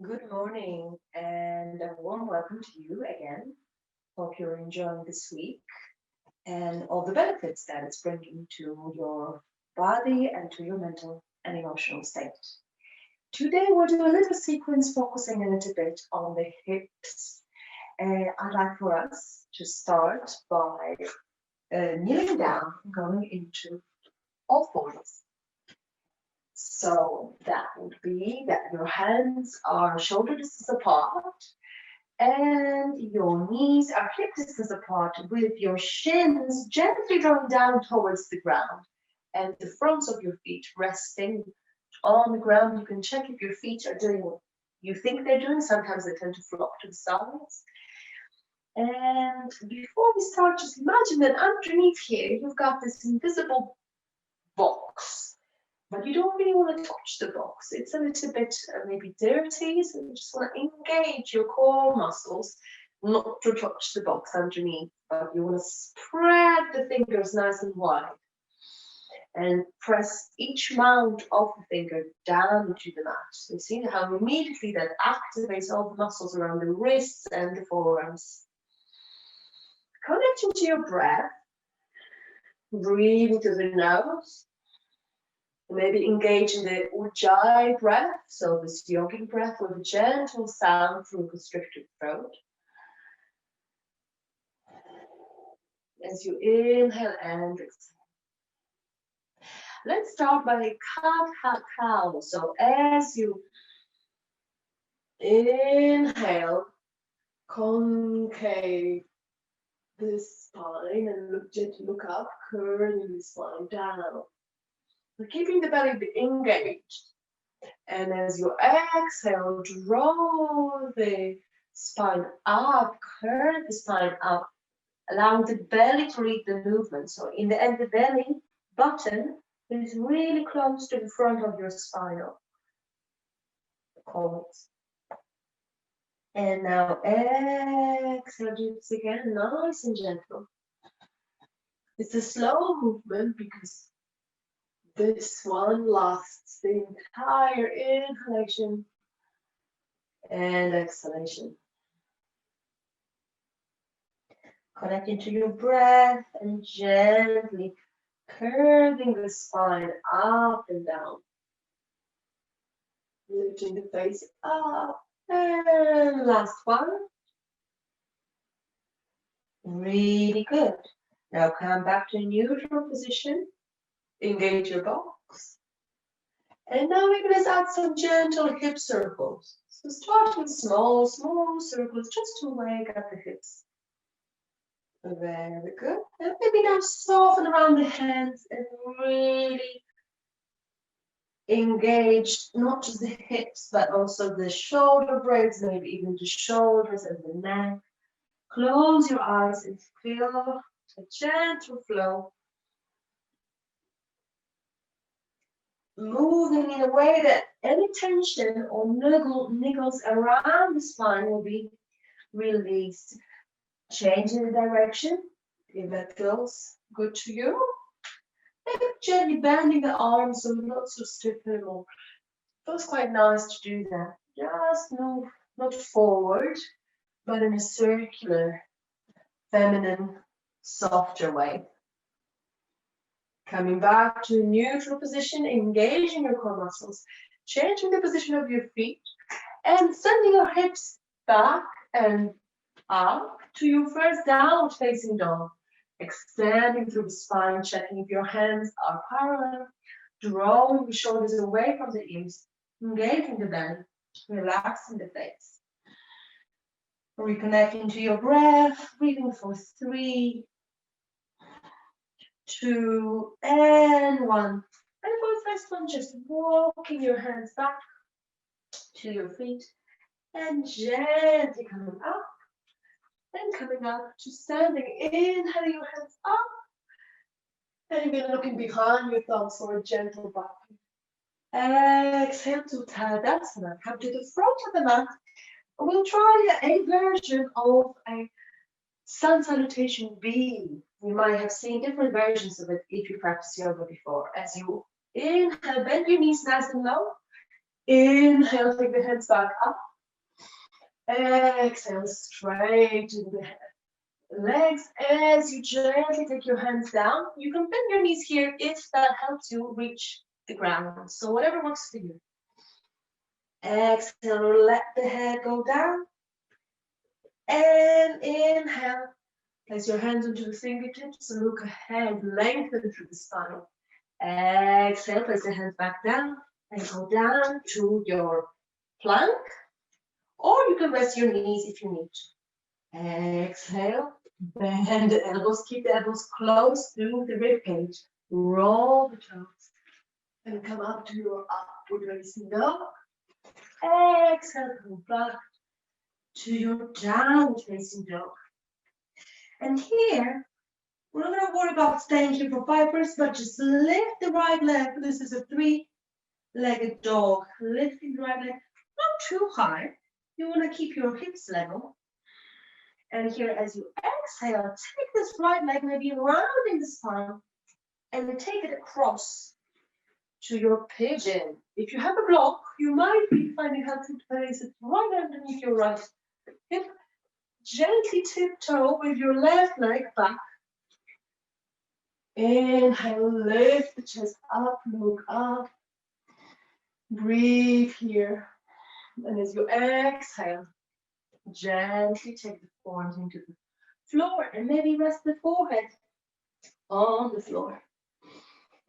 Good morning and a warm welcome to you again. Hope you're enjoying this week and all the benefits that it's bringing to your body and to your mental and emotional state. Today we'll do a little sequence focusing a little bit on the hips. I'd like for us to start by kneeling down and going into all fours. So that would be that your hands are shoulder distance apart and your knees are hip distance apart with your shins gently drawing down towards the ground and the fronts of your feet resting on the ground. You can check if your feet are doing what you think they're doing. Sometimes they tend to flop to the sides. And before we start, just imagine that underneath here, you've got this invisible box, but you don't really want to touch the box. It's a little bit maybe dirty, so you just want to engage your core muscles, not to touch the box underneath, but you want to spread the fingers nice and wide and press each mount of the finger down into the mat. So you see how immediately that activates all the muscles around the wrists and the forearms. Connecting to your breath, breathing through the nose. Maybe engage in the ujjayi breath, so this yogic breath with a gentle sound through a constricted throat. As you inhale and exhale. Let's start by cat-cow. So as you inhale, concave the spine and gently look up, curling the spine down. We're keeping the belly engaged. And as you exhale, draw the spine up, curve the spine up, allowing the belly to lead the movement. So in the end, the belly button is really close to the front of your spinal columns. And now exhale, do this again, nice and gentle. It's a slow movement because this one lasts the entire inhalation and exhalation. Connecting to your breath and gently curving the spine up and down. Lifting the face up. And last one. Really good. Now come back to neutral position. Engage your box. And now we're going to add some gentle hip circles. So start with small circles just to wake up the hips. Very good. And maybe now soften around the hands and really engage not just the hips, but also the shoulder blades, maybe even the shoulders and the neck. Close your eyes and feel a gentle flow. Moving in a way that any tension or niggles around the spine will be released. Changing the direction, if that feels good to you. And gently bending the arms so you're not so stiff anymore. Feels quite nice to do that. Just move, not forward, but in a circular, feminine, softer way. Coming back to a neutral position, engaging your core muscles, changing the position of your feet, and sending your hips back and up to your first downward facing dog. Extending through the spine, checking if your hands are parallel, drawing the shoulders away from the ears, engaging the belly, relaxing the face. Reconnecting to your breath, breathing for 3, 2, and 1. And for the first one, just walking your hands back to your feet and gently coming up and coming up to standing. Inhaling your hands up and again looking behind your thumbs for a gentle bow. Exhale to Tadasana. Come to the front of the mat. We'll try a version of a sun salutation B. You might have seen different versions of it if you practiced yoga before. As you inhale, bend your knees nice and low. Inhale, take the hands back up. Exhale, straighten the legs as you gently take your hands down. You can bend your knees here if that helps you reach the ground. So whatever works for you. Exhale, let the head go down. And inhale. Place your hands onto the fingertips and look ahead, lengthen through the spine. Exhale, place the hands back down and go down to your plank. Or you can rest your knees if you need to. Exhale, bend the elbows, keep the elbows close through the rib cage. Roll the toes and come up to your upward facing dog. Exhale, come back to your downward facing dog. And here, we're not going to worry about staying here for 5 minutes, but just lift the right leg. This is a 3-legged dog. Lifting the right leg, not too high. You want to keep your hips level. And here, as you exhale, take this right leg, maybe rounding the spine, and take it across to your pigeon. If you have a block, you might be finding helpful to place it right underneath your right hip. Gently tiptoe with your left leg back. Inhale, lift the chest up, look up. Breathe here. And as you exhale, gently take the forearms into the floor and maybe rest the forehead on the floor.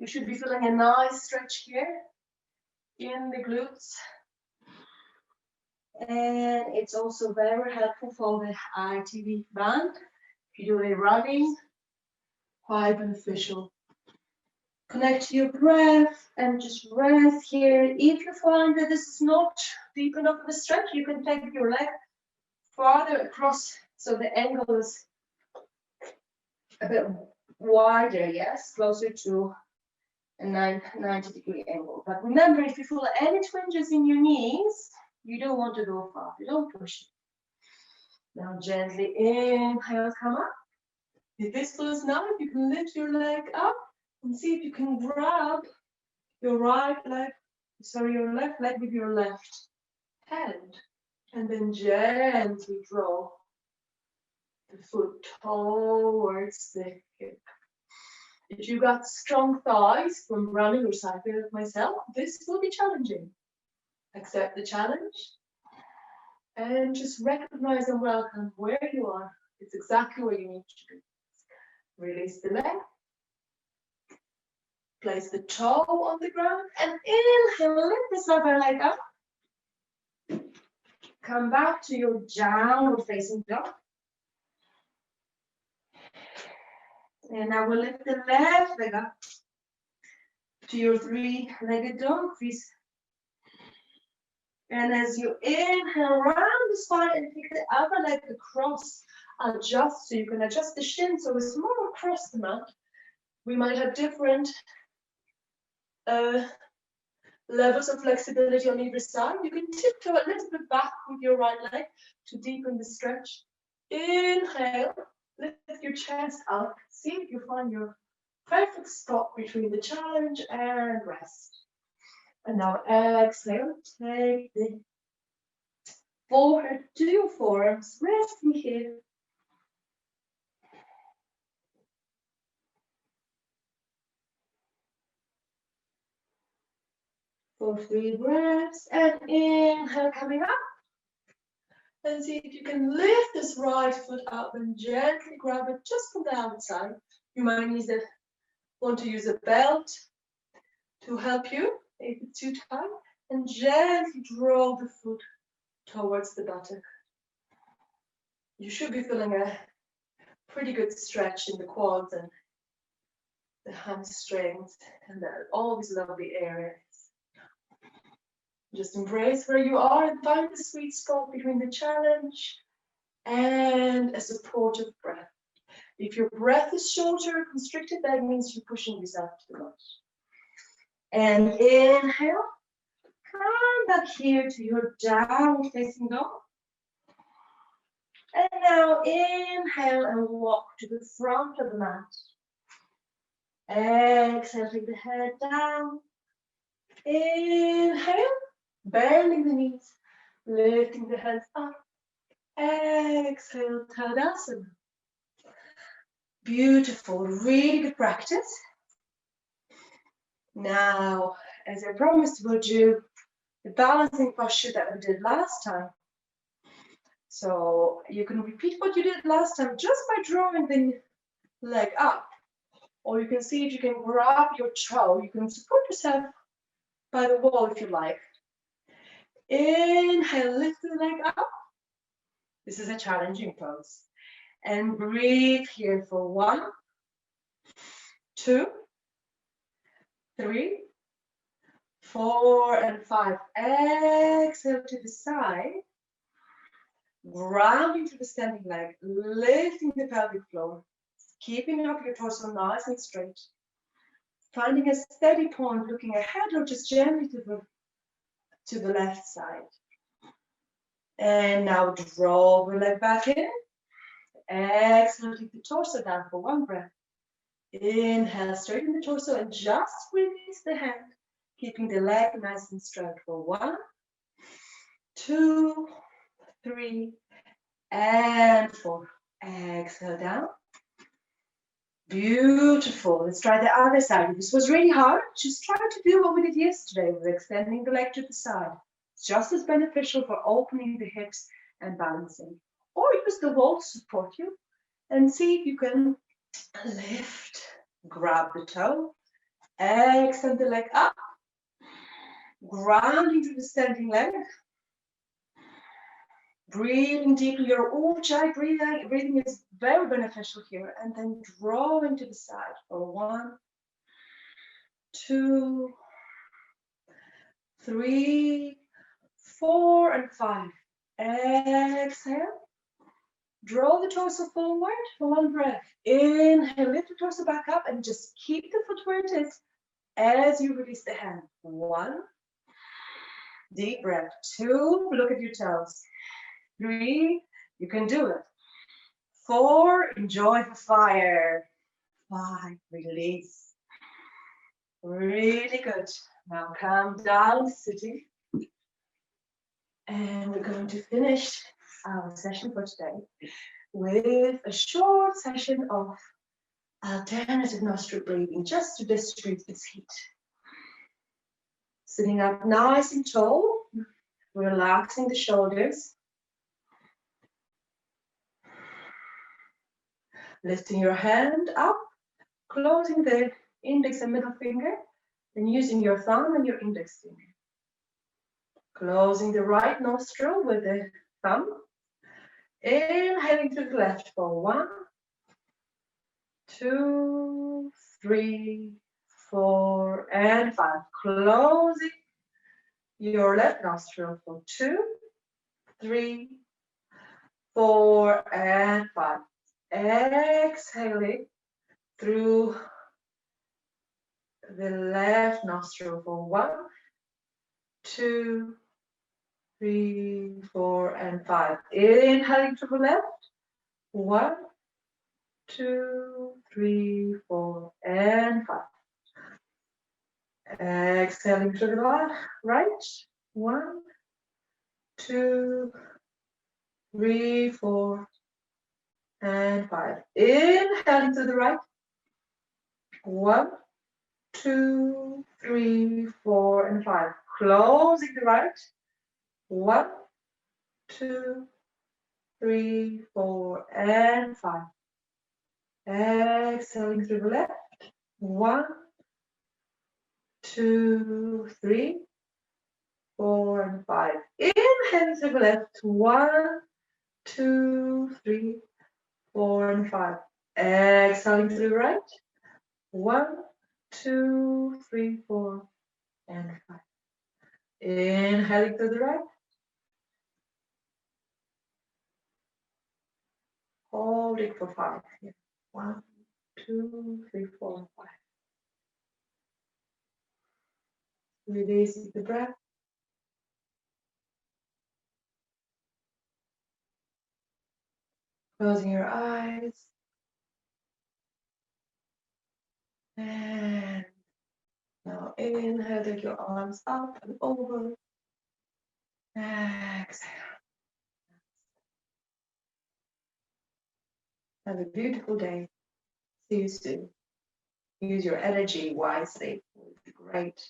You should be feeling a nice stretch here in the glutes. And it's also very helpful for the ITV band. If you do a running, quite beneficial. Connect to your breath and just rest here. If you find that this is not deep enough of a stretch, you can take your leg farther across so the angle is a bit wider, yes, closer to a 90-degree angle. But remember, if you feel any twinges in your knees, you don't want to go far. You don't push it. Now gently inhale, come up. If this feels nice, you can lift your leg up and see if you can grab your left leg with your left hand. And then gently draw the foot towards the hip. If you got strong thighs from running or cycling like myself, this will be challenging. Accept the challenge and just recognize and welcome where you are. It's exactly where you need to be. Release the leg. Place the toe on the ground and inhale, lift this upper leg up. Come back to your downward facing dog. And now we'll lift the left leg up to your 3-legged dog. Please. And as you inhale, round the spine and take the upper leg across. Adjust so you can adjust the shin so it's more across the mat. We might have different levels of flexibility on either side. You can tiptoe a little bit back with your right leg to deepen the stretch. Inhale, lift your chest up. See if you find your perfect spot between the challenge and rest. And now exhale, take the forehead to your forearms, resting here. For 3 breaths, and inhale, coming up. And see if you can lift this right foot up and gently grab it just from the outside. You might want to use a belt to help you if it's too tight. And gently draw the foot towards the buttock. You should be feeling a pretty good stretch in the quads and the hamstrings and all these lovely areas. Just embrace where you are and find the sweet spot between the challenge and a supportive breath. If your breath is shorter, constricted, that means you're pushing yourself too much. And inhale, come back here to your downward facing dog. And now inhale and walk to the front of the mat. Exhale, take the head down. Inhale. Bending the knees, lifting the hands up, Exhale, Tadasana. Beautiful, really good practice. Now, as I promised, we'll do the balancing posture that we did last time. So you can repeat what you did last time just by drawing the leg up. Or you can see if you can grab your toe. You can support yourself by the wall if you like. Inhale, lift the leg up. This is a challenging pose. And breathe here for 1, 2, 3, 4, and 5. Exhale to the side. Grounding to the standing leg, lifting the pelvic floor, keeping up your torso nice and straight. Finding a steady point, looking ahead or just gently to the left side. And now draw the leg back in. Exhale, take the torso down for 1 breath. Inhale, straighten the torso and just release the hand, keeping the leg nice and straight for 1, 2, 3, and 4. Exhale down. Beautiful. Let's try the other side. If this was really hard, just try to do what we did yesterday with extending the leg to the side. It's just as beneficial for opening the hips and balancing. Or use the wall to support you and see if you can lift, grab the toe, extend the leg up, grounding to the standing leg. Breathing deeply, your ujjayi breathing is very beneficial here. And then drawing to the side for 1, 2, 3, 4, and 5. Exhale. Draw the torso forward for 1 breath. Inhale, lift the torso back up and just keep the foot where it is as you release the hand. 1, deep breath. 2, look at your toes. 3, you can do it. 4, enjoy the fire. 5, release. Really good. Now calm down, sitting. And we're going to finish our session for today with a short session of alternative nostril breathing, just to distribute this heat. Sitting up nice and tall, relaxing the shoulders. Lifting your hand up, closing the index and middle finger, and using your thumb and your index finger. Closing the right nostril with the thumb. Inhaling to the left for 1, 2, 3, 4, and 5. Closing your left nostril for 2, 3, 4, and 5. Exhaling through the left nostril for 1, 2, 3, 4, and 5. Inhaling to the left. 1, 2, 3, 4, and 5. Exhaling to the right. 1, 2, 3, 4, and 5. Inhaling to the right. 1, 2, 3, 4, and 5. Closing the right. 1, 2, 3, 4, and 5. Exhaling through the left. 1, 2, 3, 4, and 5. Inhaling through the left. 1, 2, 3, 4, and 5. Exhaling through the right. 1, 2, 3, 4, and 5. Inhaling to the right. Hold it for 5. Here. 1, 2, 3, 4, and 5. Releasing the breath. Closing your eyes. And now inhale, take your arms up and over. Exhale. Have a beautiful day. See you soon. Use your energy wisely. It would be great.